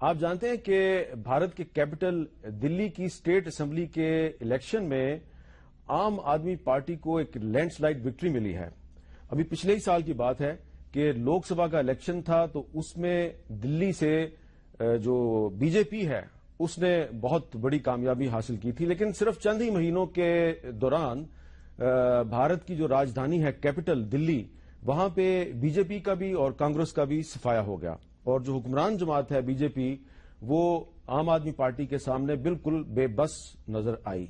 آپ جانتے ہیں کہ بھارت کے کیپٹل دلی کی اسٹیٹ اسمبلی کے الیکشن میں عام آدمی پارٹی کو ایک لینڈ سلائیڈ وکٹری ملی ہے. ابھی پچھلے ہی سال کی بات ہے کہ لوک سبھا کا الیکشن تھا تو اس میں دلی سے جو بی جے پی ہے اس نے بہت بڑی کامیابی حاصل کی تھی، لیکن صرف چند ہی مہینوں کے دوران بھارت کی جو راجدھانی ہے کیپٹل دلی، وہاں پہ بی جے پی کا بھی اور کانگریس کا بھی صفایا ہو گیا، اور جو حکمران جماعت ہے بی جے پی وہ عام آدمی پارٹی کے سامنے بالکل بے بس نظر آئی.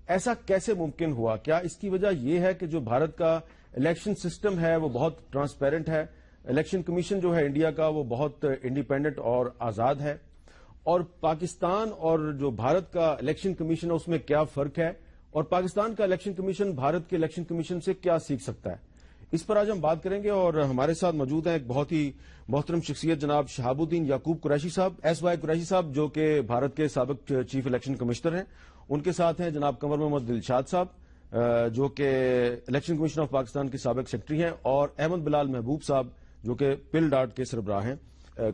ایسا کیسے ممکن ہوا؟ کیا اس کی وجہ یہ ہے کہ جو بھارت کا الیکشن سسٹم ہے وہ بہت ٹرانسپیرنٹ ہے، الیکشن کمیشن جو ہے انڈیا کا وہ بہت انڈیپینڈنٹ اور آزاد ہے، اور پاکستان اور جو بھارت کا الیکشن کمیشن ہے اس میں کیا فرق ہے، اور پاکستان کا الیکشن کمیشن بھارت کے الیکشن کمیشن سے کیا سیکھ سکتا ہے؟ اس پر آج ہم بات کریں گے، اور ہمارے ساتھ موجود ہیں ایک بہت ہی محترم شخصیت جناب شہاب الدین یعقوب قریشی صاحب، ایس وائی قریشی صاحب، جو کہ بھارت کے سابق چیف الیکشن کمشنر ہیں. ان کے ساتھ ہیں جناب قمر محمد دلشاد صاحب جو کہ الیکشن کمیشن آف پاکستان کے سابق سیکرٹری ہیں، اور احمد بلال محبوب صاحب جو کہ پل ڈاٹ کے سربراہ ہیں.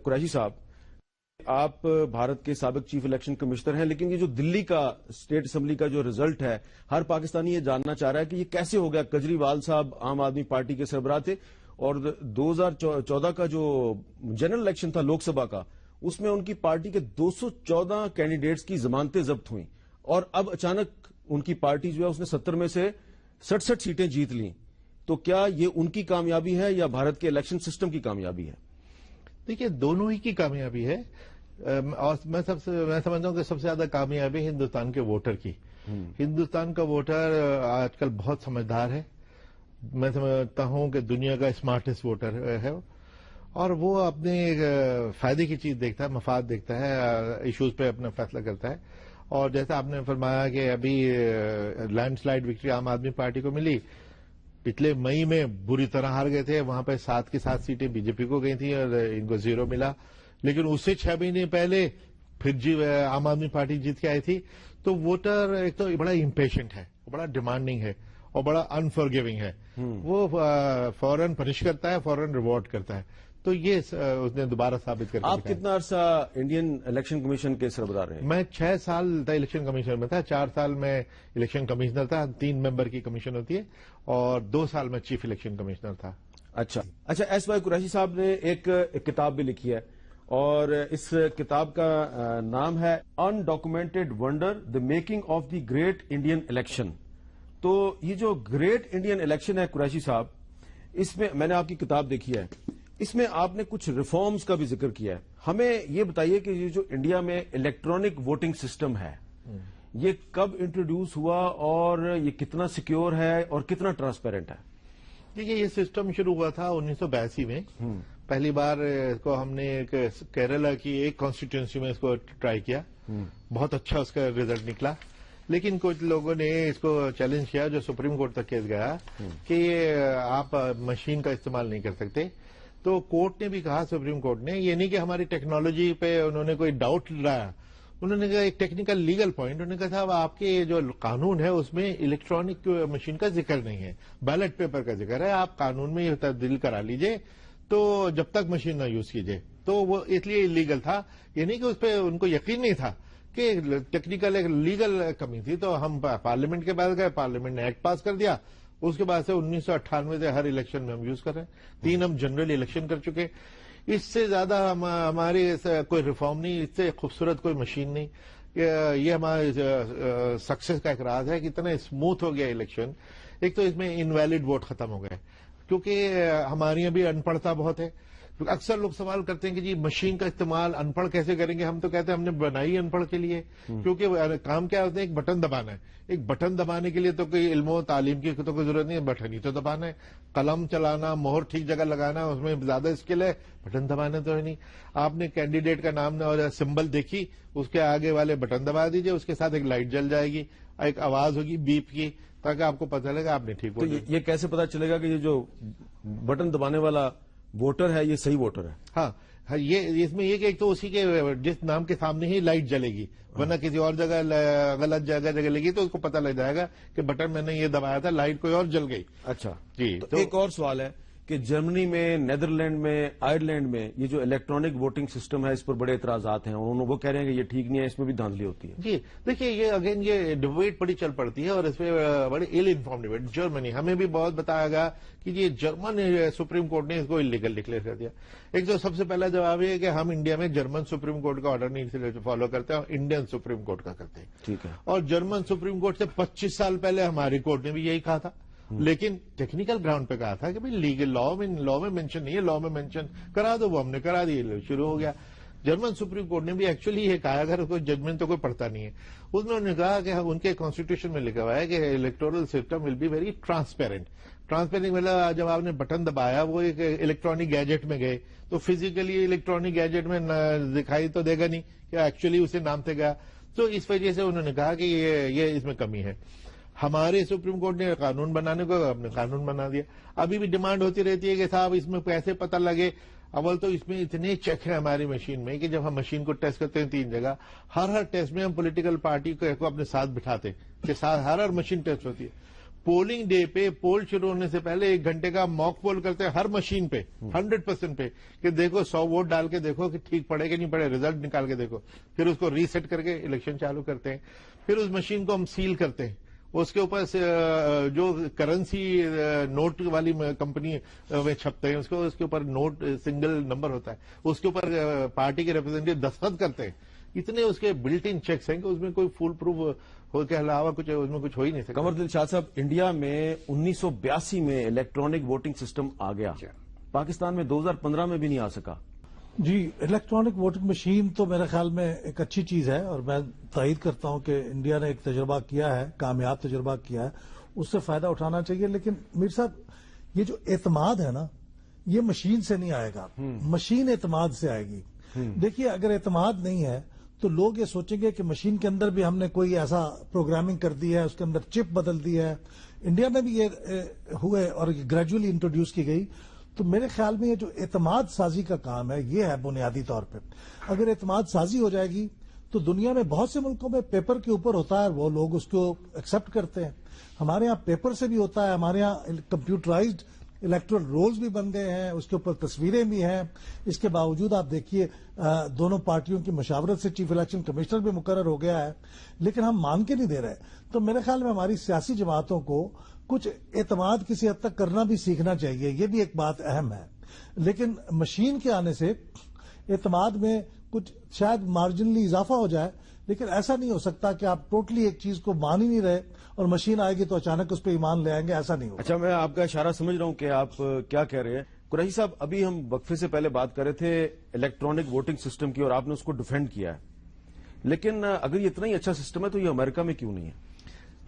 قریشی صاحب، آپ بھارت کے سابق چیف الیکشن کمشنر ہیں، لیکن یہ جو دلی کا اسٹیٹ اسمبلی کا جو رزلٹ ہے، ہر پاکستانی یہ جاننا چاہ رہا ہے کہ یہ کیسے ہو گیا؟ کیجریوال صاحب عام آدمی پارٹی کے سربراہ تھے، اور 2014 کا جو جنرل الیکشن تھا لوک سبھا کا، اس میں ان کی پارٹی کے 214 کینڈیڈیٹس کی ضمانتیں ضبط ہوئیں، اور اب اچانک ان کی پارٹی جو ہے اس نے 70 میں سے 67 سیٹیں جیت لیں. تو کیا یہ ان کی کامیابی ہے یا بھارت کے الیکشن سسٹم کی کامیابی ہے؟ دیکھیے، دونوں ہی کی کامیابی ہے، اور میں سمجھتا ہوں کہ سب سے زیادہ کامیابی ہندوستان کے ووٹر کی. ہندوستان کا ووٹر آج کل بہت سمجھدار ہے، میں سمجھتا ہوں کہ دنیا کا اسمارٹسٹ ووٹر ہے، اور وہ اپنے فائدے کی چیز دیکھتا ہے، مفاد دیکھتا ہے، ایشوز پہ اپنا فیصلہ کرتا ہے. اور جیسا آپ نے فرمایا کہ ابھی لینڈ سلائیڈ وکٹری عام آدمی پارٹی کو ملی، پچھلے مئی میں بری طرح ہار گئے تھے، وہاں پہ 7 کی 7 سیٹیں بی جے پی کو گئی تھیں اور ان کو 0 ملا، لیکن اس سے 6 مہینے پہلے پھر عام آدمی پارٹی جیت کے آئی تھی. تو ووٹر ایک تو بڑا امپیشنٹ ہے، بڑا ڈیمانڈنگ ہے، اور بڑا انفارگیونگ ہے. وہ فوراً پنش کرتا ہے، فوراً ریوارڈ کرتا ہے. تو یہ اس نے دوبارہ ثابت کر دیا. آپ کتنا عرصہ انڈین الیکشن کمیشن کے سربراہ رہے؟ میں 6 سال الیکشن کمیشنر میں تھا، 4 سال میں الیکشن کمشنر تھا، 3 ممبر کی کمیشن ہوتی ہے، اور 2 سال میں چیف الیکشن کمشنر تھا. اچھا، ایس وائی قریشی صاحب نے ایک کتاب بھی لکھی ہے، اور اس کتاب کا نام ہے undocumented wonder the making of the great Indian election. تو یہ جو گریٹ انڈین الیکشن ہے قریشی صاحب، اس میں نے آپ کی کتاب دیکھی ہے، اس میں آپ نے کچھ ریفارمز کا بھی ذکر کیا ہے. ہمیں یہ بتائیے کہ یہ جو انڈیا میں الیکٹرانک ووٹنگ سسٹم ہے یہ کب انٹروڈیوس ہوا، اور یہ کتنا سیکیور ہے اور کتنا ٹرانسپیرنٹ ہے؟ دیکھیے، یہ سسٹم شروع ہوا تھا 1982 میں. پہلی بار اس کو ہم نے کیرلا کی ایک کانسٹیٹوئنسی میں اس کو ٹرائی کیا، بہت اچھا اس کا رزلٹ نکلا. لیکن کچھ لوگوں نے اس کو چیلنج کیا، جو سپریم کورٹ تک کیس گیا کہ یہ آپ مشین کا استعمال نہیں کر سکتے. تو کورٹ نے بھی کہا، سپریم کورٹ نے، یہ نہیں کہ ہماری ٹیکنالوجی پہ انہوں نے کوئی ڈاؤٹ لایا، انہوں نے کہا ایک ٹیکنیکل لیگل پوائنٹ، انہوں نے کہا صاحب آپ کے جو قانون ہے اس میں الیکٹرانک مشین کا ذکر نہیں ہے، بیلٹ پیپر کا ذکر ہے، آپ قانون میں یہ تبدیل کرا لیجئے، تو جب تک مشین نہ یوز کیجئے. تو وہ اس لیے لیگل تھا، یہ نہیں کہ اس پہ ان کو یقین نہیں تھا، کہ ٹیکنیکل ایک لیگل کمی تھی. تو ہم پارلیمنٹ کے بعد گئے، پارلیمنٹ نے ایکٹ پاس کر دیا. اس کے بعد سے 1998 سے ہر الیکشن میں ہم یوز کر رہے ہیں. 3 ہم جنرل الیکشن کر چکے. اس سے زیادہ ہماری کوئی ریفارم نہیں، اس سے خوبصورت کوئی مشین نہیں. یہ ہمارے سکسیس کا ایک راز ہے کہ اتنا اسموتھ ہو گیا الیکشن. ایک تو اس میں انویلڈ ووٹ ختم ہو گئے، کیونکہ ہماری یہاں بھی انپڑھتا بہت ہے. اکثر لوگ سوال کرتے ہیں کہ جی مشین کا استعمال ان پڑھ کیسے کریں گے؟ ہم تو کہتے ہیں ہم نے بنائی ان پڑھ کے لیے، کیونکہ کام کیا ہوتا ہے، ایک بٹن دبانا ہے. ایک بٹن دبانے کے لیے تو کوئی علم و تعلیم کی تو کوئی ضرورت نہیں ہے، بٹن ہی تو دبانا ہے. قلم چلانا، مہر ٹھیک جگہ لگانا، اس میں زیادہ اسکل ہے، بٹن دبانا تو ہے نہیں. آپ نے کینڈیڈیٹ کا نام اور سمبل دیکھی، اس کے آگے والے بٹن دبا دیجئے، اس کے ساتھ ایک لائٹ جل جائے گی، ایک آواز ہوگی بیپ کی، تاکہ آپ کو پتہ لگے آپ نے ٹھیک ووٹ. یہ کیسے پتا چلے گا کہ یہ جو بٹن دبانے والا ووٹر ہے یہ صحیح ووٹر ہے؟ ہاں، یہ اس میں یہ کہ ایک تو اسی کے جس نام کے سامنے ہی لائٹ جلے گی، ورنہ کسی اور جگہ غلط جگہ لگے گی تو اس کو پتہ لگ جائے گا کہ بٹن میں نے یہ دبایا تھا، لائٹ کوئی اور جل گئی. اچھا جی. تو ایک اور سوال ہے کہ جرمنی میں، نیدرلینڈ میں، آئرلینڈ میں یہ جو الیکٹرانک ووٹنگ سسٹم ہے اس پر بڑے اعتراضات ہیں، اور وہ کہہ رہے ہیں کہ یہ ٹھیک نہیں ہے، اس میں بھی دھاندلی ہوتی ہے. جی دیکھیے، یہ اگین یہ ڈبیٹ بڑی چل پڑتی ہے اور اس میں بڑی ایل انفارم ڈبیٹ. جرمنی ہمیں بھی بہت بتایا گیا کہ یہ جرمن سپریم کورٹ نے اس کو انلیگل ڈکلیئر کر دیا. ایک تو سب سے پہلا جواب یہ ہے کہ ہم انڈیا میں جرمن سپریم کورٹ کا آرڈر نہیں فالو کرتے ہیں، انڈین سپریم کورٹ کا کرتے ہیں. ٹھیک ہے. اور جرمن سپریم کورٹ سے 25 سال پہلے ہماری کورٹ نے بھی یہی کہا تھا، لیکن ٹیکنیکل گراؤنڈ پہ کہا تھا کہ لیگل لا میں مینشن نہیں ہے، لا میں مینشن کرا دو. وہ ہم نے کرا دی، شروع ہو گیا. جرمن سپریم کورٹ نے بھی ایکچولی یہ کہا، اگر کوئی ججمنٹ تو کوئی پڑھتا نہیں ہے، اس میں انہوں نے کہا کہ ان کے کانسٹیٹیوشن میں لکھا ہوا ہے کہ electoral system will be very transparent. مطلب جب آپ نے بٹن دبایا وہ ایک الیکٹرانک گیجٹ میں گئے تو فزیکلی الیکٹرانک گیجٹ میں دکھائی تو دے گا نہیں کہ ایکچولی اسے نام سے گیا. تو اس وجہ سے انہوں نے کہا کہ یہ اس میں کمی ہے. ہمارے سپریم کورٹ نے قانون بنانے کو اپنے قانون بنا دیا. ابھی بھی ڈیمانڈ ہوتی رہتی ہے کہ صاحب اس میں کیسے پتہ لگے. اول تو اس میں اتنے چیک ہیں ہماری مشین میں کہ جب ہم مشین کو ٹیسٹ کرتے ہیں 3 جگہ، ہر ٹیسٹ میں ہم پولیٹیکل پارٹی کو اپنے ساتھ بٹھاتے ہیں کہ ہر مشین ٹیسٹ ہوتی ہے. پولنگ ڈے پہ پول شروع ہونے سے پہلے 1 گھنٹے کا موک پول کرتے ہیں ہر مشین پہ 100% پہ کہ دیکھو 100 ووٹ ڈال کے دیکھو کہ ٹھیک پڑے کہ نہیں پڑے، ریزلٹ نکال کے دیکھو. پھر اس کو ریسیٹ کر کے الیکشن چالو کرتے ہیں. پھر اس مشین کو ہم سیل کرتے ہیں. اس کے اوپر جو کرنسی نوٹ والی کمپنی میں چھپتے ہیں اس کے اوپر نوٹ سنگل نمبر ہوتا ہے، اس کے اوپر پارٹی کے ریپرزینٹیو دستخط کرتے ہیں. اتنے اس کے بلٹ ان چیکس ہیں کہ اس میں کوئی فول پروف ہو کے علاوہ کچھ اس میں کچھ ہو ہی نہیں سکتا. قمر دلشاد صاحب، انڈیا میں 1982 میں الیکٹرانک ووٹنگ سسٹم آ گیا، پاکستان میں 2015 میں بھی نہیں آ سکا. جی، الیکٹرانک ووٹنگ مشین تو میرے خیال میں ایک اچھی چیز ہے اور میں تائید کرتا ہوں کہ انڈیا نے ایک تجربہ کیا ہے، کامیاب تجربہ کیا ہے، اس سے فائدہ اٹھانا چاہیے. لیکن میر صاحب، یہ جو اعتماد ہے نا، یہ مشین سے نہیں آئے گا، مشین اعتماد سے آئے گی. دیکھیے، اگر اعتماد نہیں ہے تو لوگ یہ سوچیں گے کہ مشین کے اندر بھی ہم نے کوئی ایسا پروگرامنگ کر دی ہے، اس کے اندر چپ بدل دی ہے. انڈیا میں بھی یہ ہوئے اور گریجولی انٹروڈیوس کی گئی. تو میرے خیال میں یہ جو اعتماد سازی کا کام ہے یہ ہے بنیادی طور پہ. اگر اعتماد سازی ہو جائے گی تو دنیا میں بہت سے ملکوں میں پیپر کے اوپر ہوتا ہے، وہ لوگ اس کو ایکسپٹ کرتے ہیں. ہمارے یہاں پیپر سے بھی ہوتا ہے، ہمارے یہاں کمپیوٹرائزڈ الیکٹرل رولز بھی بن گئے ہیں، اس کے اوپر تصویریں بھی ہیں. اس کے باوجود آپ دیکھیے دونوں پارٹیوں کی مشاورت سے چیف الیکشن کمشنر بھی مقرر ہو گیا ہے، لیکن ہم مان کے نہیں دے رہے. تو میرے خیال میں ہماری سیاسی جماعتوں کو کچھ اعتماد کسی حد تک کرنا بھی سیکھنا چاہیے، یہ بھی ایک بات اہم ہے. لیکن مشین کے آنے سے اعتماد میں کچھ شاید مارجنلی اضافہ ہو جائے، لیکن ایسا نہیں ہو سکتا کہ آپ ٹوٹلی ایک چیز کو مان ہی نہیں رہے اور مشین آئے گی تو اچانک اس پہ ایمان لے آئیں گے، ایسا نہیں ہوگا. اچھا، میں آپ کا اشارہ سمجھ رہا ہوں کہ آپ کیا کہہ رہے ہیں. قریشی صاحب، ابھی ہم وقفے سے پہلے بات کر رہے تھے الیکٹرانک ووٹنگ سسٹم کی اور آپ نے اس کو ڈیفینڈ کیا ہے، لیکن اگر یہ اتنا ہی اچھا سسٹم ہے تو یہ امریکہ میں کیوں نہیں ہے؟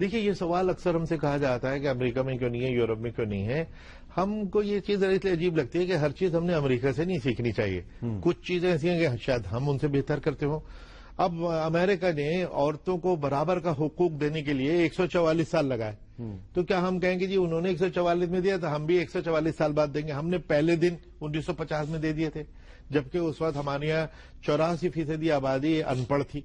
دیکھیے، یہ سوال اکثر ہم سے کہا جاتا ہے کہ امریکہ میں کیوں نہیں ہے، یورپ میں کیوں نہیں ہے. ہم کو یہ چیز اس لیے عجیب لگتی ہے کہ ہر چیز ہم نے امریکہ سے نہیں سیکھنی چاہیے. کچھ چیزیں ایسی ہیں کہ شاید ہم ان سے بہتر کرتے ہوں. اب امریکہ نے عورتوں کو برابر کا حقوق دینے کے لیے 144 سال لگائے، تو کیا ہم کہیں گے جی انہوں نے 144 میں دیا تو ہم بھی 144 سال بعد دیں گے؟ ہم نے پہلے دن 1950 میں دے دیے تھے، جبکہ اس وقت ہمارے یہاں 84% آبادی ان پڑھ تھی.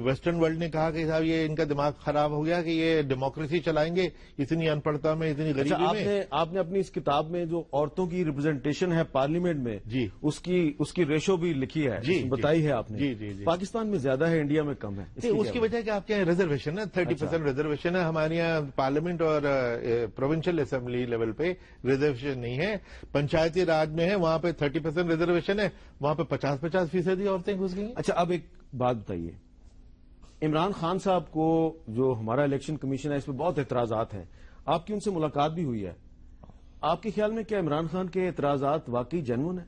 ویسٹرن ورلڈ نے کہا کہ صاحب یہ ان کا دماغ خراب ہو گیا کہ یہ ڈیموکریسی چلائیں گے اتنی ان پڑھتا میں، اتنی غریبی میں. آپ نے اپنی اس کتاب میں جو عورتوں کی ریپرزنٹیشن ہے پارلیمنٹ میں، جی، اس کی ریشو بھی لکھی ہے، جی، بتائی ہے آپ نے. جی جی جی. پاکستان میں زیادہ ہے، انڈیا میں کم ہے. اس کی وجہ کہ آپ کے یہاں ریزرویشن ہے، 30% ریزرویشن ہے. ہمارے یہاں پارلیمنٹ اور پروونشل اسمبلی لیول پہ ریزرویشن نہیں ہے. پنچایتی راج میں ہے، وہاں پہ 30% ریزرویشن ہے، وہاں پہ 50% عورتیں گھس گئی. اچھا، اب ایک بات بتائیے، عمران خان صاحب کو جو ہمارا الیکشن کمیشن ہے اس پہ بہت اعتراضات ہیں، آپ کی ان سے ملاقات بھی ہوئی ہے. آپ کے خیال میں کیا عمران خان کے اعتراضات واقعی جینون ہیں؟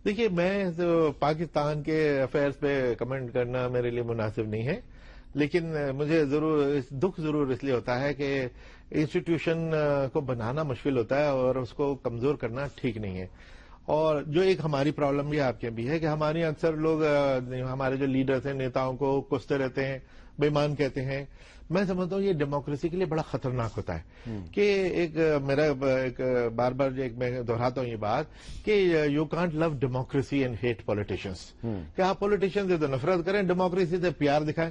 دیکھیے، میں تو پاکستان کے افیئرز پہ کمنٹ کرنا میرے لیے مناسب نہیں ہے، لیکن مجھے دکھ ضرور اس لیے ہوتا ہے کہ انسٹیٹیوشن کو بنانا مشکل ہوتا ہے اور اس کو کمزور کرنا ٹھیک نہیں ہے. اور جو ایک ہماری پرابلم بھی آپ کے بھی ہے کہ ہمارے اکثر لوگ ہمارے جو لیڈرز ہیں، نیتاؤں کو کوستے رہتے ہیں، بے ایمان کہتے ہیں. میں سمجھتا ہوں یہ ڈیموکریسی کے لیے بڑا خطرناک ہوتا ہے کہ میرا بار بار میں دہراتا ہوں یہ بات کہ you can't love democracy and hate politicians. کہ آپ پولیٹیشین سے تو نفرت کریں، ڈیموکریسی سے پیار دکھائیں.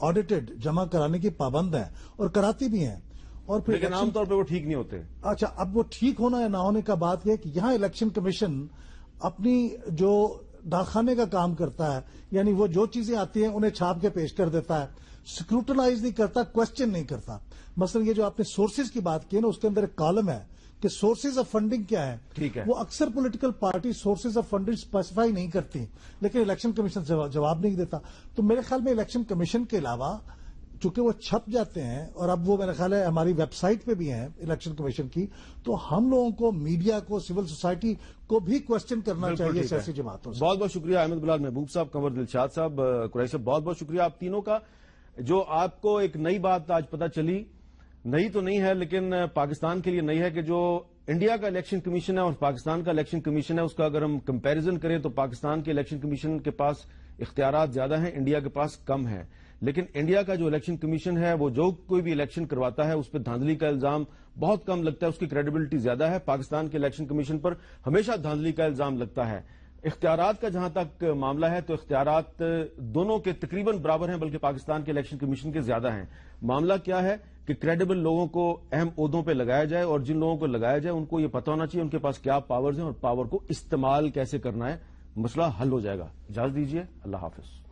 آڈیٹڈ جمع کرانے کی پابند ہیں اور کراتی بھی ہیں. اور پھر لیکن عام طور پہ وہ ٹھیک نہیں ہوتے. اچھا، اب وہ ٹھیک ہونا یا نہ ہونے کا بات یہ ہے کہ یہاں الیکشن کمیشن اپنی جو ڈاکخانے کا کام کرتا ہے، یعنی وہ جو چیزیں آتی ہیں انہیں چھاپ کے پیش کر دیتا ہے، اسکروٹنائز نہیں کرتا، کوشچن نہیں کرتا. مثلا یہ جو آپ نے سورسز کی بات کی نا، اس کے اندر ایک کالم ہے کہ سورسز آف فنڈنگ کیا ہے. ٹھیک ہے. وہ اکثر political party sources of funding specify نہیں کرتی، لیکن الیکشن کمیشن جواب نہیں دیتا. تو میرے خیال میں الیکشن کمیشن کے علاوہ چونکہ وہ چھپ جاتے ہیں اور اب وہ میرا خیال ہے ہماری ویب سائٹ پہ بھی ہیں الیکشن کمیشن کی، تو ہم لوگوں کو، میڈیا کو، سول سوسائٹی کو بھی کوشچن کرنا چاہیے سیاسی جماعتوں سے. بہت بہت شکریہ احمد بلال محبوب صاحب، قمر دلشاد صاحب، قریشی صاحب، بہت بہت شکریہ آپ تینوں کا. جو آپ کو ایک نئی بات آج پتہ چلی، نئی تو نہیں ہے لیکن پاکستان کے لیے نئی ہے، کہ جو انڈیا کا الیکشن کمیشن ہے اور پاکستان کا الیکشن کمیشن ہے، اس کا اگر ہم کمپیریزن کریں تو پاکستان کے الیکشن کمیشن کے پاس اختیارات زیادہ ہیں، انڈیا کے پاس کم ہے. لیکن انڈیا کا جو الیکشن کمیشن ہے وہ جو کوئی بھی الیکشن کرواتا ہے اس پہ دھاندلی کا الزام بہت کم لگتا ہے، اس کی کریڈیبلٹی زیادہ ہے. پاکستان کے الیکشن کمیشن پر ہمیشہ دھاندلی کا الزام لگتا ہے. اختیارات کا جہاں تک معاملہ ہے تو اختیارات دونوں کے تقریباً برابر ہیں، بلکہ پاکستان کے الیکشن کمیشن کے زیادہ ہیں. معاملہ کیا ہے کہ کریڈیبل لوگوں کو اہم عہدوں پہ لگایا جائے، اور جن لوگوں کو لگایا جائے ان کو یہ پتہ ہونا چاہیے ان کے پاس کیا پاورز ہیں اور پاور کو استعمال کیسے کرنا ہے. مسئلہ حل ہو جائے گا. اجازت دیجیے، اللہ حافظ.